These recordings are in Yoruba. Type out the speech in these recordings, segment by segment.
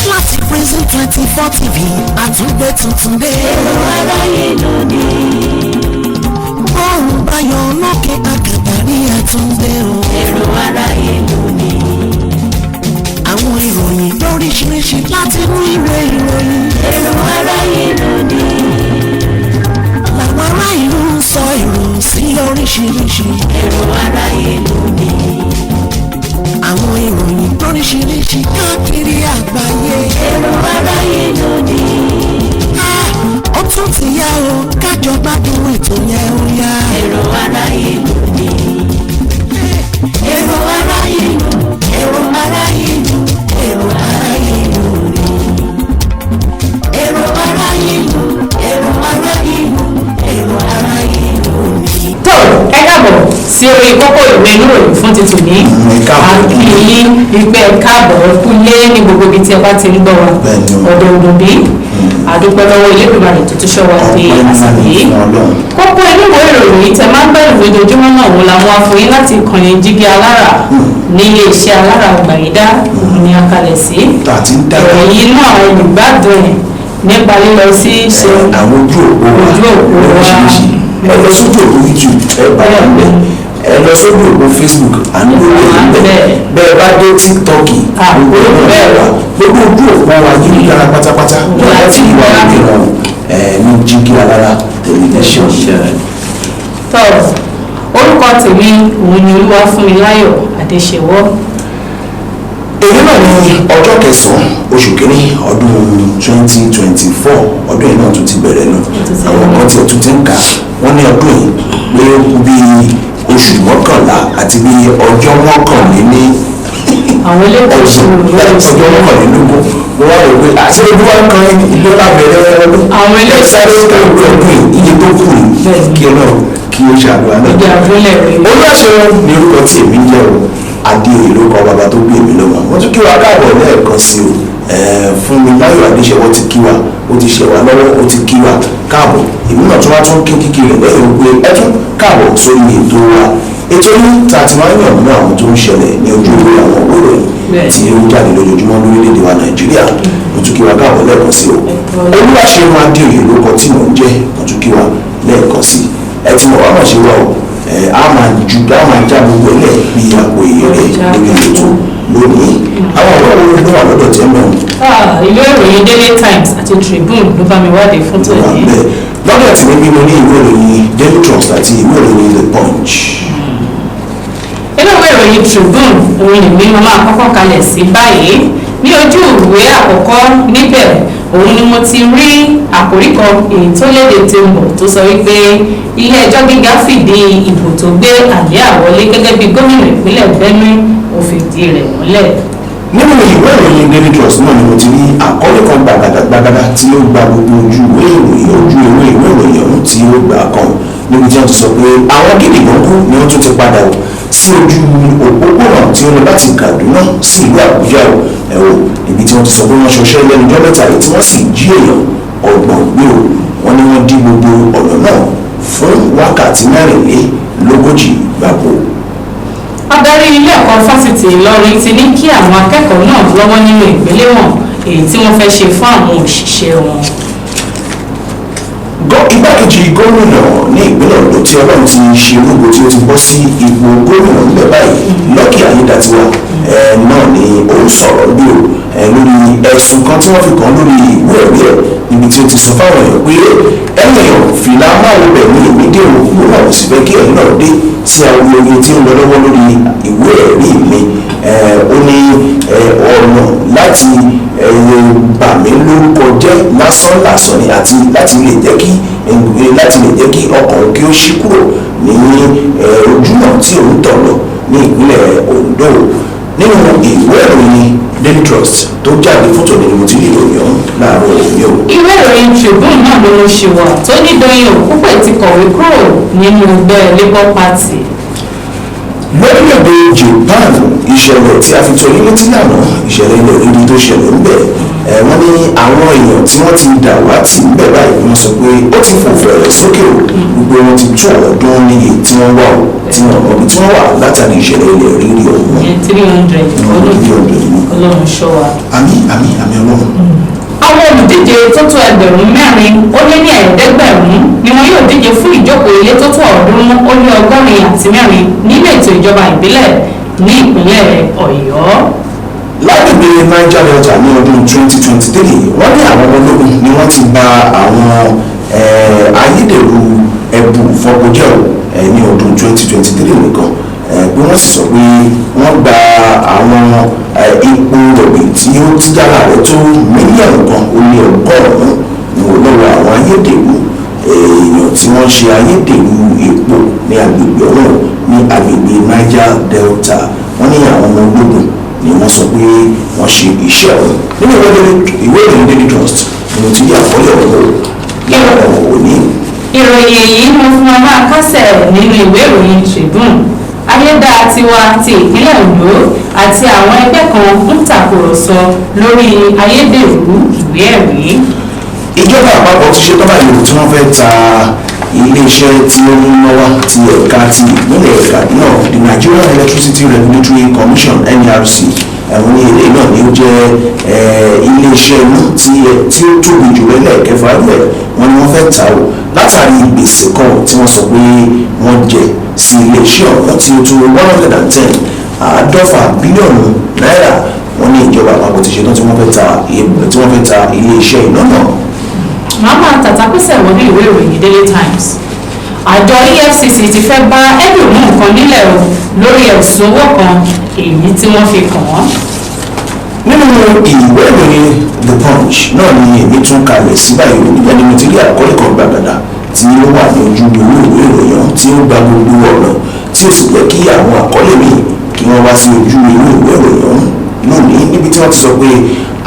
láti Prison 24 TV àtúngbé tuntun dé. èrò aráyé lónìí. bọ́ọ̀rù bayọ̀ lókè àgàbàrí àtúngbé o. èrò aráyé lónìí. àwọn ìròyìn lóríṣiríṣi láti inú ìwé ìròyìn. èrò aráyé lónìí. làwọn ará ìlú ń sọ èrò sí lóríṣiríṣi. èrò aráyé lónìí. àwọn ìròyìn lóríṣiríṣi káàkiri àgbáyé. èrò aráyé lónìí. ó tún ti yá o kájọ gbádùn ètò yẹn ó yá. èrò aráyé lónìí. èrò aráyé lónìí. èrò aráyé lónìí. èrò aráyé lónìí. èrò aráyé lónìí. èrò aráyé lónìí. èrò aráyé lónìí. tó ẹ káàbọ̀ sí orí kókó ìwé inú ìròyìn fún ti tòní. àkìlì ìgbẹ́ káàbọ̀ kúlé ní gbogbo ibi tí ẹ bá ti ń gbọ́ wa ọ̀dọ̀ òdòdó àdúpẹ́ lọ́wọ́ Elédùmarè tó tún ṣọ́ wa dé àsìkò yìí. kókó inú ìwé ìròyìn tẹ máa ń gbẹ̀rù lójoojúmọ́ náà wò làwọn afọyín láti ìkànnì jígí alára ní iléeṣẹ́ alára ọgbàyídá ní akalẹ̀ sí. ìròyìn náà olùgbàdùn ẹ̀ nípa lílọ sí Seun àwọn ojú òpó oríṣiríṣi ẹ lọ sójú òpó YouTube ẹ bá wà bẹ ẹ lọ sójú òpó Facebook bẹ́ẹ̀ bá dé TikTok gbogbo ojú òpó wa yìí lára pátápátá láti ìwà ìgbìmọ̀ ní jígí alára tẹlifíṣàn. tọ́ orúkọ tèmi òun ni Funmilayo Adesewo. èyí náà ní ọjọ́ kẹsàn-án oṣù kínní ọdún 2024 ọdún yìí náà tún ti bẹ̀rẹ̀ náà àwọn kan tí ó tún ti ń kà wọ́n ní ọdún yìí pé ó kù bí oṣù mọ́kànlá àti bí ọjọ́ mọ́kànléní àwọn ọjọ́ mọ́kànlélógún wọ́n wá rò pé àti ojú wa kan ilé lábẹ́rẹ́ ọdún àwọn ilé sáré ọdún ọdún iye tó kù kí ọ náà kí ó ṣàdúrà náà. olùwàṣẹ ní orúkọ tí èmi jẹ́ o Adeoye ló kọ bàbá tó gbé mi lọ́wọ́ wọ́n tún kí wa káàbọ̀ lẹ́ẹ̀kan sí o Funmilayo Adesewo ti kí wa ó ti ṣẹ̀ wá lọ́wọ́ ó ti kí wa káàbọ̀ èmi náà tún wá tún kí kíkiri lẹ́yìn pé ẹ tún káàbọ̀ sórí ètò wa ètò yìí tá a ti máa ń yàn nínú àwọn tó ń ṣẹlẹ̀ ní ojú ìwé àwọn òròyìn tí ó jáde lójoojúmọ́ lórílẹ̀‐èdè wa Nàìjíríà mo tún kí wa káàbọ̀ lẹ́ẹ̀kan sí o Olúwaṣeun Adeoye ló kọ tí mò ń jẹ́ mo tún kí wa lẹ́ẹ̀kan sí ẹ ti mọ̀ wá mọ̀ ṣe wá o a máa já gbogbo ẹlẹ́ bí àpò ìrẹ́ níbi ètò lónìí àwọn ọ̀rọ̀ wo ló wà lọ́dọ̀ tẹ́ mọ́. ìwé ìròyìn Daily Times àti Tribune ló bá mi wádìí fún tòní. lọ́dọ̀ tí mi mo ní ìwé ìròyìn Daily Trust àti ìwé ìròyìn The Punch. inú ìwé ìròyìn Tribune òun ìwé mo máa kọ́kọ́ kalẹ̀ sí báyìí ní ojú ìwé àkọ́kọ́ níbẹ̀ òun ni mo ti rí àkòrí kan èyí tó léde tèmbọ̀ tó sọ wípé ilé ẹjọ́ gíga fìdí ìbò tó gbé àlẹ́ àwọlé gẹ́gẹ́ bí gómìnà ìpínlẹ̀ Benue ó fìdí rẹ̀ múlẹ̀. nínú ìwé ìròyìn Daily Trust náà ni mo ti rí àkọlé kan gbàgàdàgbàgàdà tí ó gba gbogbo ojú ìwé ìròyìn ọ̀hún tí ó gbà kan níbi tí wọ́n ti sọ pé àwọn gidigan kú ni wọ́n tún ti padà o sí ojú òpópónà tí ó lọ láti Kaduna sí ìlú Àbújá o ibi tí wọ́n ti sọ pé wọ́n ṣọṣẹ́ lẹ́nu ọjọ́ mẹ́ta yìí tí wọ́n sì jí èèyàn ọgbọ̀n gbé o wọ́n ní wọ́n dí gbogbo ọ̀nà náà fún wákàtí mẹ́rìnlélógójì gbáko. adarí ilé ẹ̀kọ́ fásitì Ìlọrin ti ní kí àwọn akẹ́kọ̀ọ́ náà lọ́wọ́ nínú ìgbéléwọ̀n èyí tí wọ́n fẹ́ ṣe fún àwọn òṣìṣẹ́ wọn. igbákejì gómìnà ní ìpínlẹ̀ Ondo tí Ọlọ́run ti ṣe ológo tí ó ti bọ́ sí ipò gómìnà níbẹ̀ báyìí Lucky Ayédàtiwa náà ni ó ń sọ̀rọ̀ bí o lórí ẹ̀sùn kan tí wọ́n fi kàn lórí ìwé ẹ̀rí ẹ̀ níbi tí ó ti sọ fáwọn èèyàn pé ẹ̀yìn fìlà máwo bẹ̀ ní ìmídé òkú náà kò sì fẹ́ kí ẹ̀yìn náà dé sí awuyewuye tí ó ń lọ lọ́wọ́ lórí ìwé ẹ̀rí mi ó ní ọ̀nà láti bà mí lórúkọ jẹ́ lásán ni àti láti lè jẹ́ kí ọkàn kí ó ṣí kúrò ní ojúnà tí òun tọ̀ lọ ní ìpínlẹ̀ Ondo nínú ìwé ìròyìn Daily Trust tó jáde fótó ni mo ti rí ìròyìn ọ̀hún láàárọ̀ òní o. ìwé ìròyìn Tribune náà ló ń ṣe wà tó ní Doyin Òkúpẹ̀ ti kọ̀wé kúrò nínú ẹgbẹ́ Labour Party. adarí ilé ẹ̀kọ́ fásitì Ìlọrin ti ní kí àwọn akẹ́kọ̀ọ́ náà lọ́wọ́ nínú ìgbéléwọ̀n èyí tí wọ́n fẹ́ ṣe fún àwọn òṣìṣẹ́ wọn. lórílẹ̀‐èdè Japan ìṣẹ̀lẹ̀ tí a fi tó yín létí lánàá ìṣẹ̀lẹ̀ ilẹ̀ rírí tó ṣẹlẹ̀ ńbẹ̀ wọ́n ní àwọn èèyàn tí wọ́n ti dàwátì ńbẹ̀ báyìí wọ́n sọ pé ó ti fò fẹ̀rẹ̀ sókè o gbogbo wọn ti tó ọdún níye tí wọ́n wà o tí wọ́n mọ̀ bí tí wọ́n wà látàrí ìṣẹ̀lẹ̀ ilẹ̀ rírí ọ̀hún. 300 ọlọ́run ṣọ́ wa. àmín ọlọ́run. Àwọn olùdíje tó tó 4,400 ni wọn yóò díje fún ìjókòó ilé tó tó 384 nínú ètò ìjọba ìbílẹ̀ ní ìpínlẹ̀ Ọ̀yọ́. lágbègbè Niger Delta ní ọdún 2023 wọ́n ní àwọn ológun ni wọ́n ti gba àwọn ayédèrú ẹ̀bù fọkọjẹ́ ní ọdún 2023 nìkan bí wọ́n sì sọ pé wọ́n gba àwọn epo rọ̀bì tí ó ti dára rẹ̀ tó mílíọ̀nù kan ó lé ọgọ́rùn-ún lọ́wọ́ àwọn ayédèrú èèyàn tí wọ́n ṣe ayédèrú epo ní agbègbè ọ̀hún ní agbègbè Niger Delta wọ́n ní àwọn ọmọ ológun ni wọ́n sọ pé wọ́n ṣe iṣẹ́ ọ̀hún nínú ìwé ìròyìn Daily Trust ni mo ti rí àkọlé ọ̀hún òní. ìròyìn èyí mo fún wa máa kásẹ̀ nínú ìwé ìròyìn Tribune. Ayédátiwa ti ìpínlẹ̀ Ondo àti àwọn ẹgbẹ́ kan ń tàkùrọ̀sọ lórí ayédèrú ìwé ẹ̀rí. Ìjọba àpapọ̀ ti ṣe tọ́ba ìlú tí wọ́n fẹ́ ta iléeṣẹ́ tí ó ń lọ́wọ́ ti ẹ̀ka ti ìpínlẹ̀ Kaduna the Nigerian Electricity Regulatory Commission NERC àwọn ilé náà ni ó jẹ́ iléeṣẹ́ inú tí ó tóbi jù lẹ́ẹ̀kẹfà rẹ̀ wọ́n ní wọ́n fẹ́ ta o látàrí gbèsè kan tí wọ́n sọ pé wọ́n jẹ sí iléeṣẹ́ ọ̀hún tí ó tó 110 àádọ́fà bílíọ̀nù náírà wọ́n ní ìjọba àpapọ̀ ti ṣe tán tí wọ́n fẹ́ ta iléeṣẹ́ iná náà. Màmá tàtàkùsẹ̀ wọ́n ní ìwé ìròyìn Daily Times. Àjọ EFCC ti fẹ́ bá Pelu mú nǹkan nílẹ̀ o lórí ẹ̀sùn owó kan èyí tí wọ́n fi kàn wọ́n. Nínú ìwé ìròyìn The Punch náà ni èmi tún kalẹ̀ sí báyìí nígbà ní mo ti rí àkọlé kan gbàgàdà tí ó wà ní ojú ìwé ìròyìn tí ó gba gbogbo ọ̀nà tí ó sì jẹ́ kí àwọn àkọlé mi kí wọ́n wá sí ojú ìwé ìròyìn lónìí níbi tí wọ́n ti sọ pé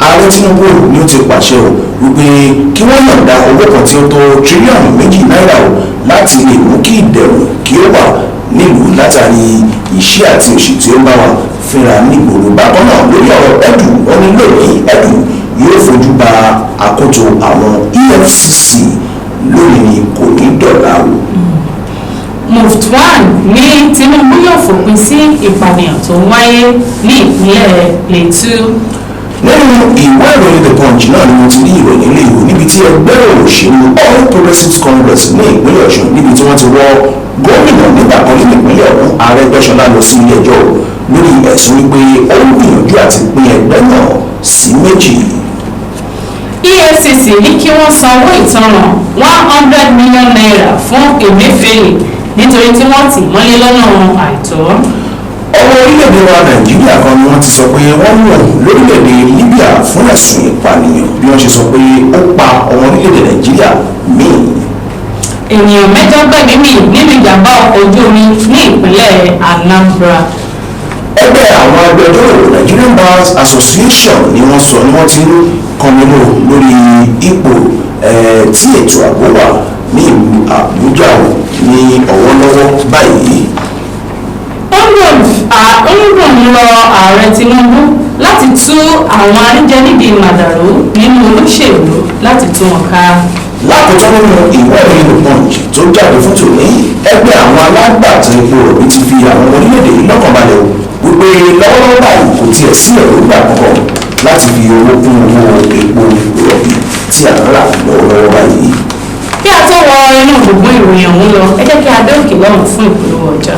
ààrẹ Tinubu ni ó ti pàṣẹ o wípé kí wọ́n yọ̀ǹda owó kan tí ó tó tírílíọ̀nù 2 náírà o láti lè mú kí ìdẹ̀rùn kí ó wà nílùú látàrí ìṣẹ́ àti òṣì tí ó bá wà fínra nígboro. Bákan náà lórí ọ̀rọ̀ ẹ̀dùn onílòyìn ẹ̀dùn yóò fojú ba àkótó àwọn EFCC lónìí ni kò ní dọ̀là o. Mufti ní Tinubu yóò fòpin sí ìpànìyàn tó ń wáyé ní ìpínlẹ̀ Plateau. Nínú ìwé ìròyìn The Punch náà ni mo ti rí ìròyìn ilé ìwò níbi tí ẹgbẹ́ òṣèlú All Progressives Congress ní ìpínlẹ̀ Ọ̀ṣun níbi tí wọ́n ti wọ́ gómìnà nígbà kan nínú ìpínlẹ̀ ọ̀hún Arẹ́gbẹ́ṣọlá lọ sí ilé ẹjọ́ lórí ẹ̀sùn wípé ó ń gbìyànjú àti pín ẹgbẹ́ náà sí méjì. EFCC ní kí wọ́n san owó ìtanràn 100 million naira fún Emefiele nítorí tí wọ́n tì mọ́lé lọ́nà àìtọ́. Ọmọ orílẹ̀-èdè wa Nàìjíríà kan ni wọ́n ti sọ pé wọ́n mú lórílẹ̀-èdè Libya fún ẹ̀sùn ìpànìyàn bí wọ́n ṣe sọ pé ó pa ọmọ orílẹ̀-èdè Nàìjíríà míì. Ènìyàn 8 gbẹ̀mí mì nínú ìjàmbá ọkọ̀ ojú omi ní ìpínlẹ̀ Anambra. Ẹgbẹ́ àwọn agbẹjọ́rò Nigerian Bar Association ni wọ́n ti ń kọminú lórí ipò tí ètò ààbò wà ní ìlú Àbújá ní ọ̀wọ́lọ́wọ́ báyìí. Olùdùn rọ ààrẹ Tinubu láti tú àwọn aríjẹ níbi màdàrú nínú olóṣèlú láti tú wọn ká. Lákòótọ́ nínú ìwé ìròyìn The Punch tó jáde fún tòní ẹgbẹ́ àwọn alágbàtà epo rọ̀bì ti fi àwọn orílẹ̀-èdè yìí lọ́kàn balẹ̀ o wípé lọ́wọ́lọ́wọ́ báyìí kò tiẹ̀ sí èròǹgbà kankan láti fi owó kún owó epo rọ̀bì tí à ń rà lọ́wọ́lọ́wọ́ báyìí. Kí a tó wọ inú gbogbo ìròyìn ọ̀hún lọ ẹ jẹ́ kí a dé òkè lọ́rùn fún ìpolówó ọjà.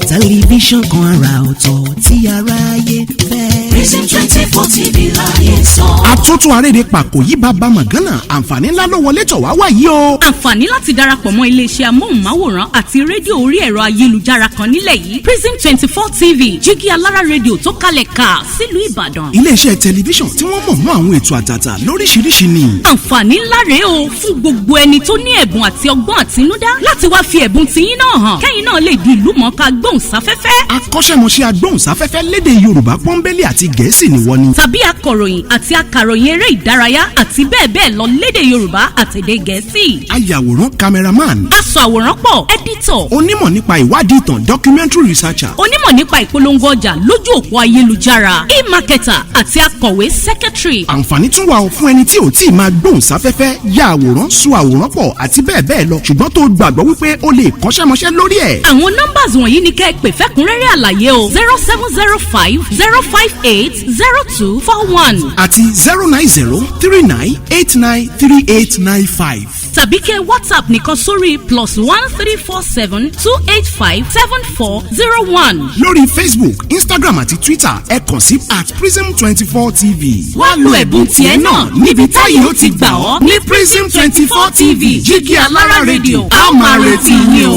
Tẹlifíṣàn kan àrà ọ̀tọ̀ tí aráyé fẹ́. Prison 24 TV láyé sọ. Àtúntún aréde pàkó yí bàbá màgánà àǹfààní ńlá ló wọlé tọ̀ wá wáyé o. Àǹfààní láti darapọ̀ mọ́ iléeṣẹ́ amóhùnmáwòrán àti rédíò orí ẹ̀rọ ayélujára kan nílẹ̀ yìí. Prison 24 TV jígí alára rédíò tó kalẹ̀ ká sílùú Ìbàdàn. Iléeṣẹ́ tẹlifíṣàn tí wọ́n mọ̀ mọ́ àwọn ètò àtàtà lóríṣiríṣi ni. Àǹfààní ńlá rèé o fún gbogbo ẹni tó ní ẹ̀bùn àti ọgbọ́n àtinúdá láti wá fi ẹ̀bùn tiyín náà hàn. Kẹ́yìn náà lè di ìlúmọ̀ọ́ká gbóhùnsáfẹ́fẹ́. Akọ́ṣẹ́mọṣẹ́ agbóhùnsáfẹ́fẹ́ lédè Yorùbá pọ́nbélé àti Gẹ̀ẹ́sì nìwọ ni. tàbí akọ̀ròyìn àti akàròyìn eré ìdárayá àti bẹ́ẹ̀ bẹ́ẹ̀ lọ lédè Yorùbá àtèdè Gẹ̀ẹ́sì. ayàwòrán cameraman. aṣàwòrán pọ̀ editor. onímọ̀ nípa ìwádìí ìtàn documentary researcher. onímọ̀ nípa ìpolongo ọjà lójú òpó ayélujára e-marketer àti akọ̀wé secretary. àǹfààní tún wà fún ẹni tí ò tí ì máa gbóhùn sáfẹ́fẹ́ ya àwòrán so àwòrán pọ̀ àti bẹ́ẹ̀ bẹ́ẹ̀ lọ ṣùgbọ́n tó gbàgbọ́ wípé o lè kọ́ṣẹ́mọṣẹ́ lórí ẹ̀. àwọn nọ́mbàs wọ̀nyí ni kẹ́ ẹ pè fẹ́kúnrẹ́rẹ́ àlàyé o 07050580241 àti 09039893895. tàbí kẹ́ WhatsApp nìkan sórí +13472857401. lórí Facebook, Instagram àti Twitter ẹ kàn sí @prism24tv. wá lo ẹ̀bùn tiẹ̀ náà níbi táyé ó ti gbà ọ́ ní Prism 24 TV jígí alára rédíò a máa retí yín o.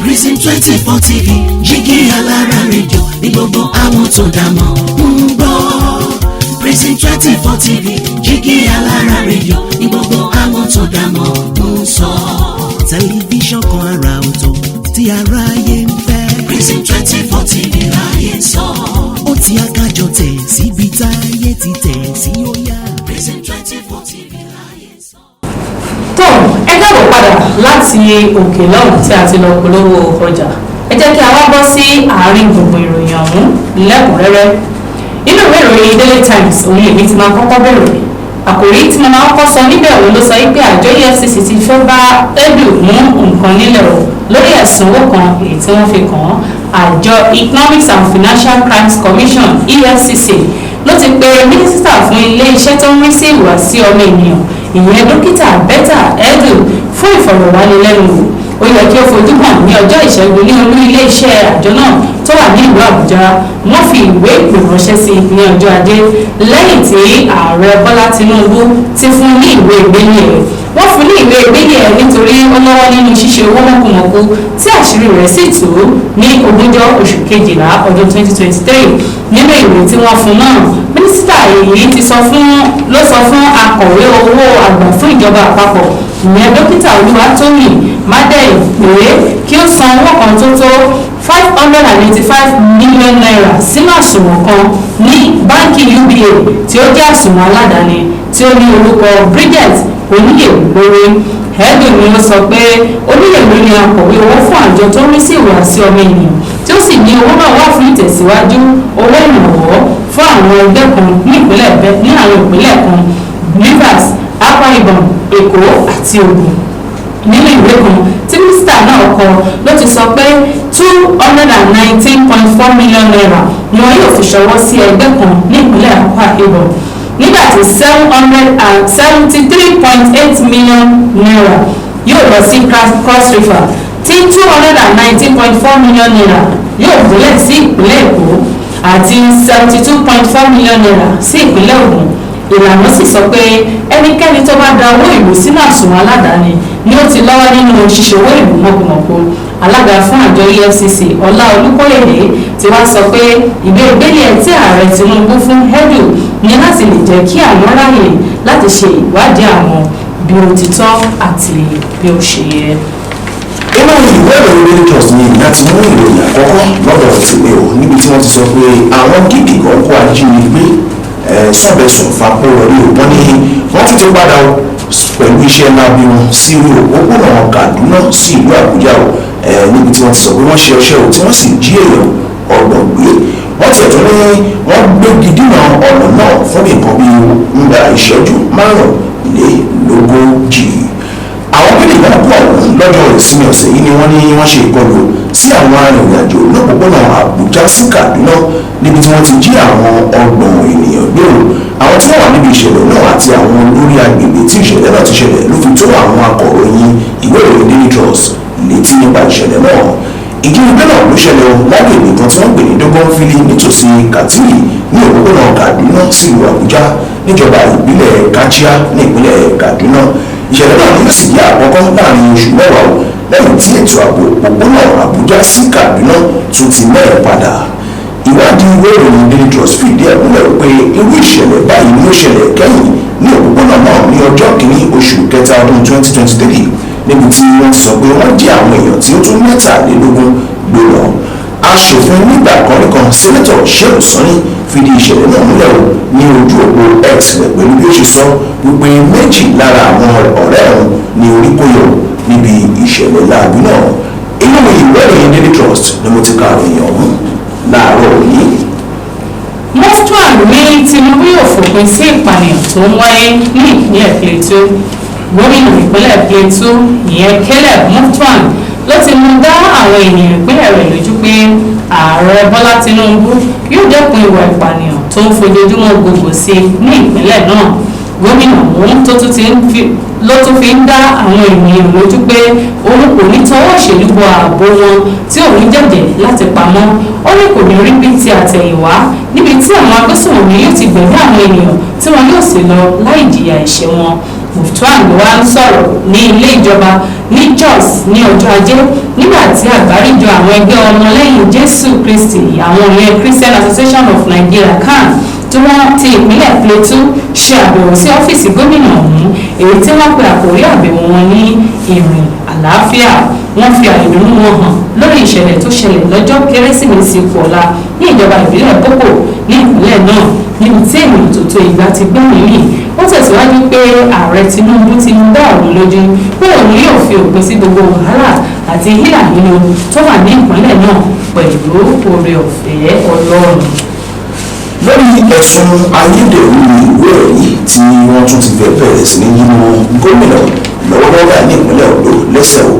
Prism 24 TV jígí alára rédíò ní gbogbo àwọn tó dámọ̀ ń gbọ́. Prism 24 TV jígí alára rédíò ní gbogbo àwọn tó dámọ̀ ń sọ. tẹlifíṣàn kan àrà ọ̀tọ̀ tí aráyé ń fẹ́. Prism 24 TV láyé sọ. ó ti akájọ tẹ̀ síbi táyé ti tẹ̀ sí ó yá. Prism 24 TV láyé sọ. tó ẹ káàbọ̀ padà láti òkè lọ́hùn tí a ti lọ polówó ọjà ẹ jẹ́ kí a wá bọ́ sí àárín gbogbo ìròyìn ọ̀hún lẹ́kùnrẹ́rẹ́ nínú ìwé ìròyìn Daily Times òun èmi ti máa kọ́kọ́ bẹ̀rẹ̀ àkòrí tí mo máa kọ́kọ́ sọ níbẹ̀ òun ló sọ pé àjọ EFCC ti fẹ́ bá Pelu mú nǹkan nílẹ̀ o lórí ẹ̀sùn owó kan èyí tí wọ́n fi kàn án. àjọ Economics and Financial Crimes Commission EFCC ló ti pe mínísítà fún ilé iṣẹ́ tó ń rí sí ìhùwàsí ọmọ ènìyàn ìyẹn dókítà Betta Edu fún ìfọ̀rọ̀wánilẹ́nuwò. ó yẹ kí ó fojú hàn ní ọjọ́ ìṣẹ́gun ní olú ilé iṣẹ́ àjọ náà tó wà ní ìlú Àbújá. wọ́n fi ìwé ìpè ránṣẹ́ sí ní ọjọ́ Ajé lẹ́yìn tí ààrẹ Bọ́lá Tinubu ti fún ní ìwé ìgbélé rẹ̀. wọ́n fún ní ìwé ìgbélé rẹ̀ nítorí ó lọ́wọ́ nínú ṣíṣe owó mọ̀kùmọ̀kù tí àṣírí rẹ̀ sì tú ní ogúnjọ́ oṣù kejìlá ọdún 2023. nínú ìwé tí wọ́n fún náà mínísítà èyí ló sọ fún akọ̀wé owó àgbà fún ìjọba àpapọ̀ ìyẹn dókítà Olúwatóyìn Mádẹ́yìn pé kí ó san owó kan tó tó 585 million naira sínú àsùnwọ̀n kan ní báńkì UBA tí ó jẹ́ àsùnwọ̀n aládàáni tí ó ní orúkọ Bridget Oníyèwúrẹ́. Edu ni ó sọ pé Oníyèwúrẹ́ ni akọ̀wé owó fún àjọ tó ń rí sí ìhùwàsí ọmọ ènìyàn tí ó sì ní owó náà wà fún ìtẹ̀síwájú owó ìrànwọ́ fún àwọn ẹgbẹ́ kan ní àwọn ìpínlẹ̀ kan Rivers, Akwa Ibom, Èkó àti Ògùn. nínú ìwé kan tí mínísítà náà kọ ló ti sọ pé 219.4 million naira ni wọn yóò fi ṣọwọ́ sí ẹgbẹ́ kan ní ìpínlẹ̀ Akwa Ibom nígbà tí 773.8 million naira yóò lọ sí Cross River tí 219.4 million naira yóò gúnlẹ̀ sí ìpínlẹ̀ Èkó àti 72.4 million naira sí ìpínlẹ̀ Ògùn. ìlànà sì sọ pé ẹnikẹ́ni tó bá da owó ìlú sínú àsùnwọ̀n aládàáni ni ó ti lọ́wọ́ nínú ṣíṣe owó ìlú mọ̀kùmọ̀kù. alága fún àjọ EFCC Ọlá Olúkóyèdé ti wá sọ pé ìwé ìgbélé tí ààrẹ Tinubu fún Edu ní láti lè jẹ́ kí àwọn ráyè láti ṣe ìwádìí àwọn bí ó ti tọ́ àti bí ó ṣe yẹ. nínú ìwé ìròyìn Daily Trust ni láti mú ìròyìn àkọ́kọ́ lọ́dọ̀ tèmi o níbi tí wọ́n ti sọ pé àwọn gígì kan kó ajínigbé sọ̀bẹ̀sùn fapò wọlé o wọ́n ní wọ́n tún ti padà pẹ̀lú iṣẹ́ lábí wọn sí òpópónà Kaduna sí ìlú Àbújá o níbi tí wọ́n ti sọ pé wọ́n ṣe ọṣẹ́ o tí wọ́n sì jí èèyàn ọgbọ̀n gbé wọ́n tiẹ̀ tún ní wọ́n gbé gidina ọ̀nà náà fún nǹkan bíi ńgbà ìṣẹ́jú márùnlélógójì. àwọn pínlẹ̀ náà pọ̀ lọ́jọ́ ìsinmi ọ̀sẹ̀ yìí ni wọ́n ní wọ́n ṣe ìkọlù sí àwọn arìnrìn-àjò lópòpónà Àbújá sí Kaduna níbi tí wọ́n ti jí àwọn ọgbọ̀n ènìyàn gbèrò. àwọn tí wọ́n wà níbi ìṣẹ̀lẹ̀ náà àti àwọn olórí agbègbè tí ìṣẹ̀lẹ̀ náà ti ṣẹlẹ̀ ló fi tó àwọn akọ̀ròyìn ìwé ìròyìn Daily Trust létí nípa ìṣẹ̀lẹ̀ náà. ìjínigbé náà ló ṣẹlẹ̀ lágbègbè kan tí wọ́n pè ní Dógónfílì nítòsí Kàtìrì ní òpópónà Kaduna sí ìlú Àbújá níjọba ìbílẹ̀ Kachia ní ìpínlẹ̀ Kaduna. ìṣẹ̀lẹ̀ náà ní sì yá àkọ́kọ́ láàrin oṣù mẹ́wàá lẹ́yìn tí ètò ààbò òpópónà Àbújá sí Kaduna tún ti mẹ́ẹ̀ padà. ìwádìí ìwé ìròyìn Daily Trust fìdí ẹ̀ múlẹ̀ pé irú ìṣẹ̀lẹ̀ báyìí ló ṣẹlẹ̀ kẹ́yìn ní òpópónà náà ní ọjọ́ kìíní oṣù kẹta ọdún 2023 níbi tí wọ́n ti sọ pé wọ́n jí àwọn èèyàn tí ó tún mẹ́tàlélógún gbé lọ. aṣòfin nígbà kan nìkan sẹ́nẹ́tọ̀ Seun fìdí ìṣẹ̀lẹ̀ náà múlẹ̀ o ní ojú òpó X rẹ̀ pẹ̀lú bí ó ṣe sọ wípé méjì lára àwọn ọ̀rẹ́ òun ní orí kó yọ níbi ìṣẹ̀lẹ̀ láabi náà. Inú ìwé ìròyìn Daily Trust ni mo ti ka ìròyìn ọ̀hún láàárọ̀ yìí. Mọ́tòán ní Tinubu yóò fòpin sí ìpànìyàn tó ń wáyé ní ìpínlẹ̀ Plateau. Gómìnà ìpínlẹ̀ Plateau ìyẹn Caleb Mọ́tòán ló ti mú dá àwọn ènìyàn ìpínlẹ̀ rẹ̀ lójú pé ààrẹ Bọ́lá Tinubu yóò dẹ́kun ìwà ìpànìyàn tó ń fojoojúmọ́ gbogbo sí ní ìpínlẹ̀ náà. Gómìnà ọ̀hún ló tún fi ń dá àwọn ènìyàn lójú pé òun kò ní tọwọ́ òṣèlú bọ ààbò wọn tí òun jẹ̀jẹ̀ láti pamọ́. Ó ní kò ní rí bí ti àtẹ̀yìnwá níbi tí àwọn agbésùnmọ̀mí yóò ti gbẹ̀mí àwọn ènìyàn tí wọn yóò sì lọ láì jìyà ẹ̀ṣẹ̀ wọn. Muftuan ló wá ń sọ̀rọ̀ ní ilé ìjọba ní Jos ní ọjọ́ Ajé nígbà tí àgbáríjọ àwọn ẹgbẹ́ ọmọlẹ́yìn Jésù Kristi àwọn ìyẹn Christian Association of Nigeria CAN tí wọ́n ti ìpínlẹ̀ Plateau ṣe àbẹ̀wò sí ọ́fíìsì gómìnà ọ̀hún èyí tí wọ́n pe àkórí àbẹ̀wò wọn ní ìrìn àlàáfíà. Wọ́n fi àìdùnnú wọn hàn lórí ìṣẹ̀lẹ̀ tó ṣẹlẹ̀ lọ́jọ́ Kérésìmesì kọ̀ọ̀la ní ìjọba ìbílẹ̀ Koko ní ìpínlẹ̀ náà níbi tí ènìyàn tó tó igba ti gbẹ̀mí mì. Ó tẹ̀síwájú pé ààrẹ Tinubu ti ń dá òun lójú pé òun yóò fi òpin sí gbogbo wàhálà àti hílàhílo tó wà ní ìpínlẹ̀ náà pẹ̀lú oore ọ̀fẹ́ Ọlọ́run. Lórí ẹ̀sùn ayédèrú ìwé ẹ̀rí tí wọ́n tún ti fẹ́ bẹ̀rẹ̀ sí ní yíwọ́ gómìnà lọ́wọ́lọ́wọ́ ní ìpínlẹ̀ Ondo lẹ́sẹ̀ o.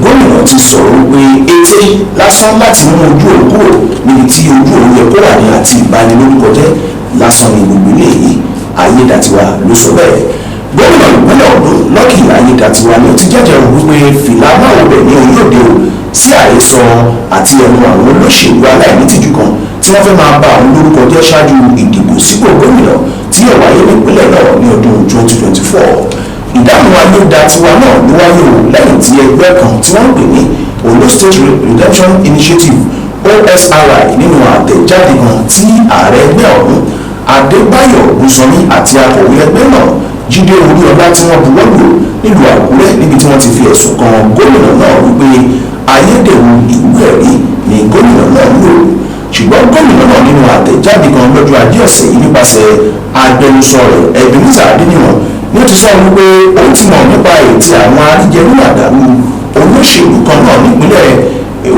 Gómìnà ti sọ̀rọ̀ pé ète lásán láti mú ojú òun kúrò níbi tí ojú òun yẹ kó wà ní àti ìbanilórúkọ jẹ́ lásán ní gbogbo ilé yìí. Ayédàtiwa ló sọ bẹ́ẹ̀. Gómìnà ìpínlẹ̀ Ondo Lucky Ayédàtiwa ni ó ti jẹ́jẹ́ wípé fìlà máa wọ bẹ̀ ní orílẹ̀-èdè o sí àhesọ àti ẹnu àwọn olóṣèlú aláìnítìjú kan tí wọ́n fẹ́ máa bà àwọn lórúkọ jẹ́ ṣáájú ìdìbò sípò gómìnà tí yóò wáyé nípínlẹ̀ náà ní ọdún 2024. Ìdáhùn Ayédàtiwa náà ló wáyé o lẹ́yìn tí ẹgbẹ́ kan tí wọ́n ń pè ní Ondo State Redemption Initiative OSRI nínú àtẹ̀jáde kan tí ààrẹ ẹgbẹ́ ọ̀hún Adébáyọ̀ Gúnsọmí àti akọ̀wé ẹgbẹ́ náà Jídé Oríọlá tí wọ́n buwọ́lù nílùú Àkúrẹ́ níbi tí wọ́n ti fi ẹ̀sùn kan gómìnà náà wípé ayédèrú ìwé ẹ̀rí ni gómìnà náà ń lò. Ṣùgbọ́n gómìnà náà nínú àtẹ̀jáde kan lọ́jọ́ Ajé ọ̀sẹ̀ yìí nípasẹ̀ agbẹnusọ rẹ̀ Ebenezer Adéníran ni ó ti sọ wípé òun ti mọ̀ nípa ètí àwọn aríjẹrú àdàlù olóṣèlú kan náà nípínlẹ̀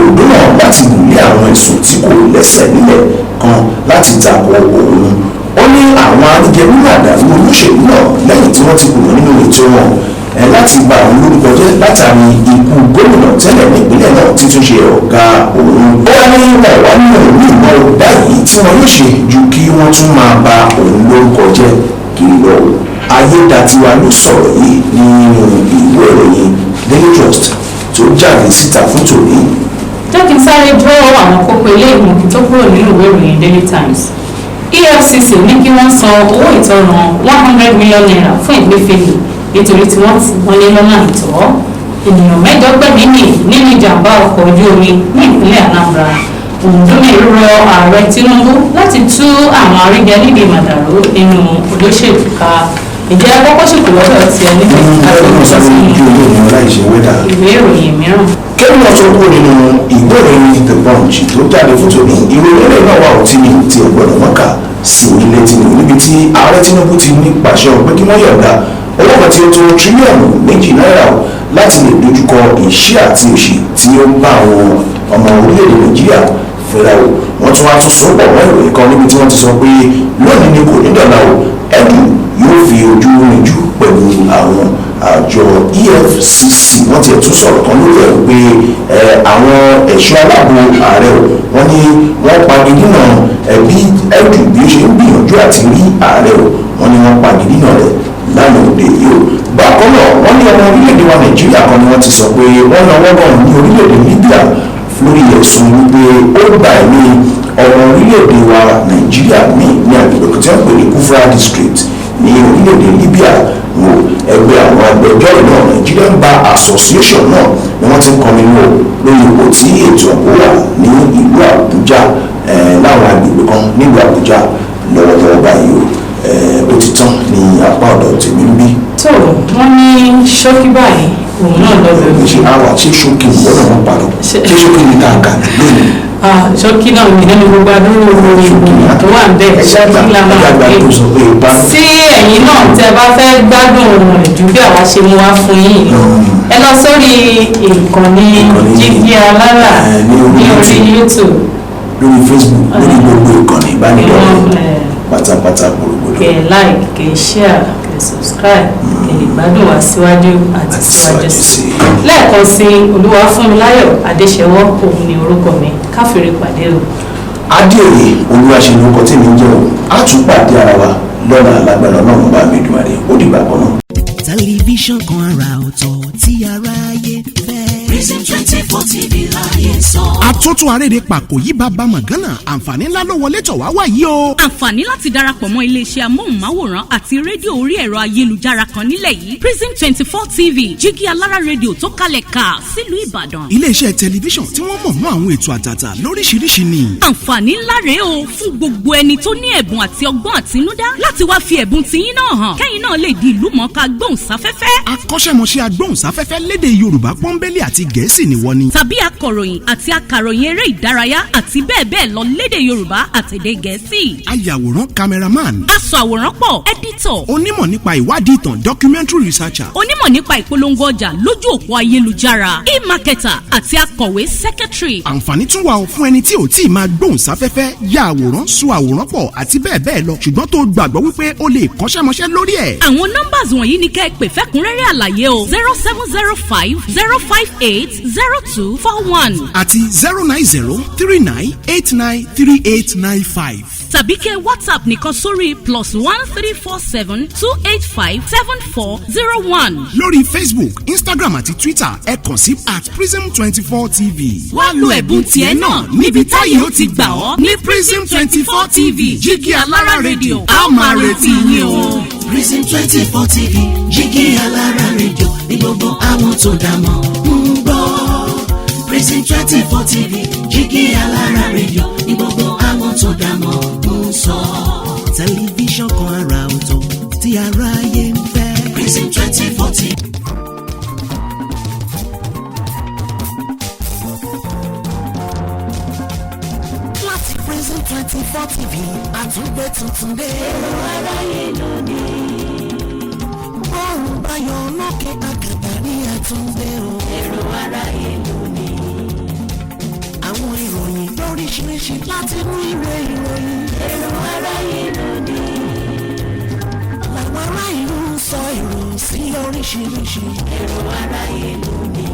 Ondo náà láti lé àwọn ẹ̀sùn tí kò lẹ́sẹ̀ nílẹ̀ kan láti tako òun. Ó ní àwọn aríjẹrú àdàlù olóṣèlú náà lẹ́yìn tí wọ́n ti kùnà nínú ètò wọn láti bà àwọn lórúkọ jẹ́ látàrí ikú gómìnà tẹ́lẹ̀ nípínlẹ̀ náà títún ṣe ọ̀gá òun. Ó wá ní wọn wá ní òun ní ìmọ̀ báyìí tí wọn yóò ṣe ju kí wọ́n tún máa bà òun lórúkọ jẹ́ kiri lọ. Ayédàtiwa ló sọ̀rọ̀ yìí nínú ìwé ìròyìn Daily Trust tó jáde síta fún tòní. Jẹ́ kí n sáré dúró àwọn kókó ilé ìmọ̀kì tó kúrò nínú ìwé ìròyìn Daily Times. EFCC ní kí wọ́n san owó ìtanràn 100 million naira fún Emefiele nítorí tí wọ́n lé lọ́nà àìtọ́. Ènìyàn 8 gbẹ̀mí mì nínú ìjàmbá ọkọ̀ ojú omi ní ìpínlẹ̀ Anambra. Òǹdómì rọ ààrẹ Tinubu láti tú àwọn aríjẹ níbi màdàrú nínú olóṣèlú ká. Ìjẹ́ akọ́kọ́ ṣèkò lọ́dọ̀ ti ẹni tó ń ká lóun sọ sí ìwé ìròyìn mìíràn. Kẹ́mi ọ̀tọ̀ kúrò nínú ìwé ìròyìn The Punch tó jáde fún tòní ìròyìn ẹ̀rẹ́ náà wà ó tí ní ti ọ̀gbọ̀nà mọ́kà sí orílẹ̀ Tinubu níbi tí ààrẹ Tinubu ti ní pàṣẹ pé kí wọ́n yọ̀ǹda owó kan tí ó tó tírílíọ̀nù 2 náírà láti lè dojúkọ ìṣẹ́ àti òṣì tí ó ń bá àwọn ọmọ orílẹ̀-èdè Nàìjíríà fẹ́ra o. Wọ́n tún wá tún sọ pọ̀ wọ́n ìròyìn kan níbi tí wọ́n ti sọ pé lónìí ni kò ní dọ̀la o ẹ̀dù yóò fi ojú rìnjú pẹ̀lú àwọn àjọ EFCC. Wọ́n ti tún sọ̀rọ̀ kan lórí ẹ̀ pé àwọn ẹ̀ṣọ́ aláàbò ààrẹ o wọ́n ní wọ́n pagidínà ẹ̀bí ẹ̀dù bí ó ṣe ń gbìyànjú àti rí ààrẹ o wọ́n ní wọ́n pagidínà rẹ̀ lánàá òde yìí o. Bákan náà wọ́n ní ọmọ orílẹ̀-èdè wa Nàìjíríà kan ni wọ́n ti sọ pé wọ́n náwó náà ní orílẹ̀-èdè Libya lórí ẹ̀sùn wípé ó gbà ẹ̀mí ọmọ orílẹ̀-èdè wa Nàìjíríà ní agbègbè tí wọ́n pè ní Kufra district ní orílẹ̀-èdè Libya. Wo ẹgbẹ́ àwọn agbẹjọ́rò náà Nigerian Bar Association náà ni wọ́n ti ń kọrin wò lórí ipò tí ètò ààbò wà ní ìlú Àbújá láwọn agbègbè kan nílùú Àbújá lọ́wọ́lọ́wọ́ báyìí o. Ó ti tán ní apá ọ̀dọ̀ tèmi ń bí. tó wọ́n ní ṣókí báyìí òun náà lọ bẹ̀rẹ̀. ṣe àwọn ṣe ṣókè lọ́dọ̀ wọn padà ṣe ṣókè ní káàkà lónìí. ṣókì náà ní nínú gbogbo adúrú ìgbìmọ̀ tó wà ń bẹ̀ ṣókì la máa gbé tí ẹ̀yin náà tẹ bá fẹ́ gbádùn rẹ̀ ju bí àwa ṣe mú wá fún yín ẹ lọ sórí ìkànnì Jígí Alára ní orí YouTube, lórí Facebook, lórí gbogbo ìkànnì ìbánidọ́rẹ̀ẹ́ pátápátá gbogbo. kẹ́ like, kẹ́ share, kẹ́ subscribe, kẹ́ lè gbádùn wá síwájú àti síwájú sí. lẹ́ẹ̀kan sí Funmilayo Adesewo òun ni orúkọ mi, káfíìrì pàdé o. Adeoye olúwaṣe lórúkọ tí mi ń jẹ́ o, á tún pàdé ara wa lọ́nà alágbára náà ń bá mi dùn àdé ó dìgbà kan náà. tẹlifíṣàn kan àrà ọ̀tọ̀ tí aráyé fẹ́. Prison 24 TV láyé sọ. Àtótó aréde pàkó yí bàbá mọ̀gánà àǹfààní ńlá ló wọlé tọ̀ wá wá yìí o. Àǹfààní láti darapọ̀ mọ́ iléeṣẹ́ amóhùnmáwòrán àti rédíò orí ẹ̀rọ ayélujára kan nílẹ̀ yìí Prison 24 TV Jígí Alára rédíò tó kalẹ̀ ká sílùú Ìbàdàn. Iléeṣẹ́ tẹlifíṣàn tí wọ́n mọ̀ mọ́ àwọn ètò àtàtà lóríṣiríṣi ni. Àǹfààní ńlá rèé o fún gbogbo ẹni tó ní ẹ̀bùn àti ọgbọ́n àtinúdá láti wá fi ẹ̀bùn tiyín náà hàn kẹ́yìn náà lè di ìlúmọ̀ọ́ká gbóhùnsáfẹ́fẹ́. Akọ́ṣẹ́mọṣẹ́ agbóhùnsáfẹ́fẹ́ lédè Yorùbá pọ́nbélé àti Gẹ̀ẹ́sì ni wọ́n ní. Tàbí akọ̀ròyìn àti akàròyìn eré ìdárayá àti bẹ́ẹ̀ bẹ́ẹ̀ lọ lédè Yorùbá àtèdè Gẹ̀ẹ́sì. Ayàwòrán cameraman. Aṣàwòrán pọ̀ editor. Onímọ̀ nípa ìwádìí ìtàn documentary researcher. Onímọ̀ nípa ìpolongo ọjà lójú òpó ayélujára e-marketer àti akọ̀wé secretary. Àǹfààní tún wà fún ẹni tí ò tí ì máa gbóhùnsáfẹ́fẹ́ ya àwòrán so àwòrán pọ̀ àti bẹ́ẹ̀ bẹ́ẹ̀ lọ ṣùgbọ́n tó gbàgbọ́ wípé o lè kọ́ṣẹ́mọṣẹ́ lórí ẹ̀. Àwọn nọ́mbàs wọ̀nyí ni kẹ́ ẹ pè fẹ́kúnrẹ́rẹ́ àlàyé o 0705 058 0241 àti 09039893895. tàbí kẹ́ WhatsApp nìkan sórí +1347 285 7401. lórí Facebook, Instagram àti Twitter ẹ kàn sí @prism24tv. wá lo ẹ̀bùn tiẹ̀ náà níbi táyé ó ti gbà ọ́ ní Prism 24 TV Jígí Alára rédíò a máa retí yín o. Prison 24 TV Jígí Alára rédíò ní gbogbo àwọn tó dá mọ̀ ń gbọ́. Prison 24 TV Jígí Alára rédíò ní gbogbo àwọn tó dá mọ̀ ń sọ. tẹlifíṣàn kan àrà ọ̀tọ̀ tí aráyé ń fẹ́. Prison 24 TV. láti Prison 24 TV àtúngbé tuntun dé. èrò aráyé lónìí. bọ́ọ̀rù báyọ̀ lókè àgàbàrí àtúngbé o. èrò aráyé lónìí. àwọn ìròyìn lóríṣiríṣi láti inú ìwé ìròyìn. èrò aráyé lónìí. làwọn ará ìlú ń sọ èrò sí oríṣiríṣi. èrò aráyé lónìí.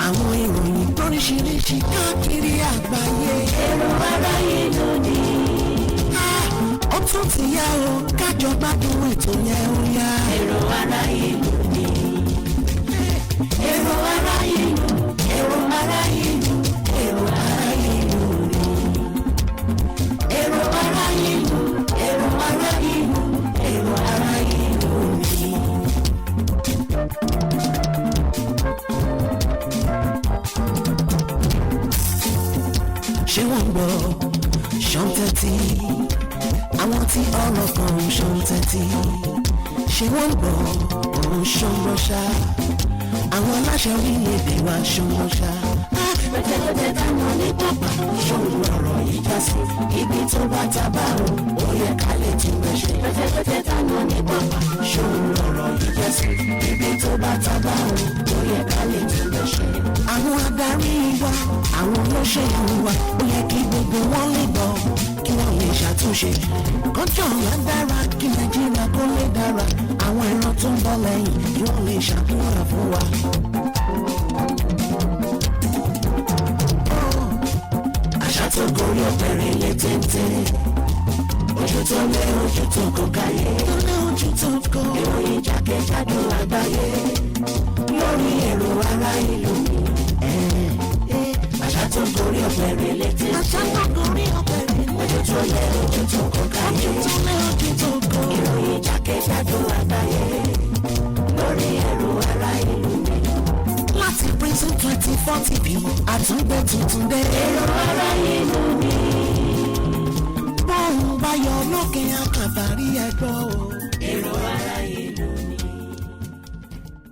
àwọn ìròyìn lóríṣiríṣi káàkiri àgbáyé. èrò aráyé lónìí. ó tún ti yá o kájọ gbádùn ètò yẹn ó yá. èrò aráyé lónìí. èrò aráyé lónìí. èrò aráyé lónìí. èrò aráyé lónìí. èrò aráyé lónìí. èrò aráyé lónìí. èrò aráyé lónìí. ṣé wọ́n gbọ́ ṣọ́ńtẹ́tì àwọn tí ọ̀rọ̀ kan ń ṣọ́ńtẹ́tì ṣé wọ́n gbọ́ òun ṣọ́ńgbọ́ṣá àwọn aláṣẹ orílẹ̀-èdè wa ṣọ́ńgbọ́ṣá. pẹ̀tẹ̀pẹ̀tẹ̀ táwọn ní pápá ṣòro ọ̀rọ̀ yìí já sí ibi tó bá tábà ó yẹ ká lè tún bẹ̀ ṣe. pẹ̀tẹ̀pẹ̀tẹ̀ táwọn ní pápá ṣòro ọ̀rọ̀ yìí já sí ibi tó bá tábà ó yẹ ká lè tún bẹ̀ ṣe. àwọn adarí wa àwọn olóṣèlú wa ó yẹ kí gbogbo wọn lè gbọ́ kí wọ́n lè ṣàtúnṣe kọjọ́ ọ̀la dára kí Nàìjíríà kó lè dára àwọn ìran tó ń bọ̀ lẹ́yìn kí wọ́n lè ṣàdúrà fún wa. àṣà tó gorí ọ̀pẹ̀rẹ̀ lè téńté ojú tó lé ojú tó kọ káyé tó lé ojú tó kọ ìròyìn jákèjádò àgbáyé lórí èrò ara ìlú mi. àṣà tó gorí ọ̀pẹ̀rẹ̀ lè téńté àṣà tó gorí ọ̀pẹ̀rẹ̀ ojú tó lé ojú tó kọ káyé tó lé ojú tó kọ ìròyìn jákèjádò àgbáyé lórí èrò ara ìlú mi. láti Prison 24 TV àtúngbé tuntun dé. èrò ara ìlú mi. bọ́ọ̀lù bá yọ lókè àkàbàrí ẹ̀gbọ́n o. èrò ara ìlú mi.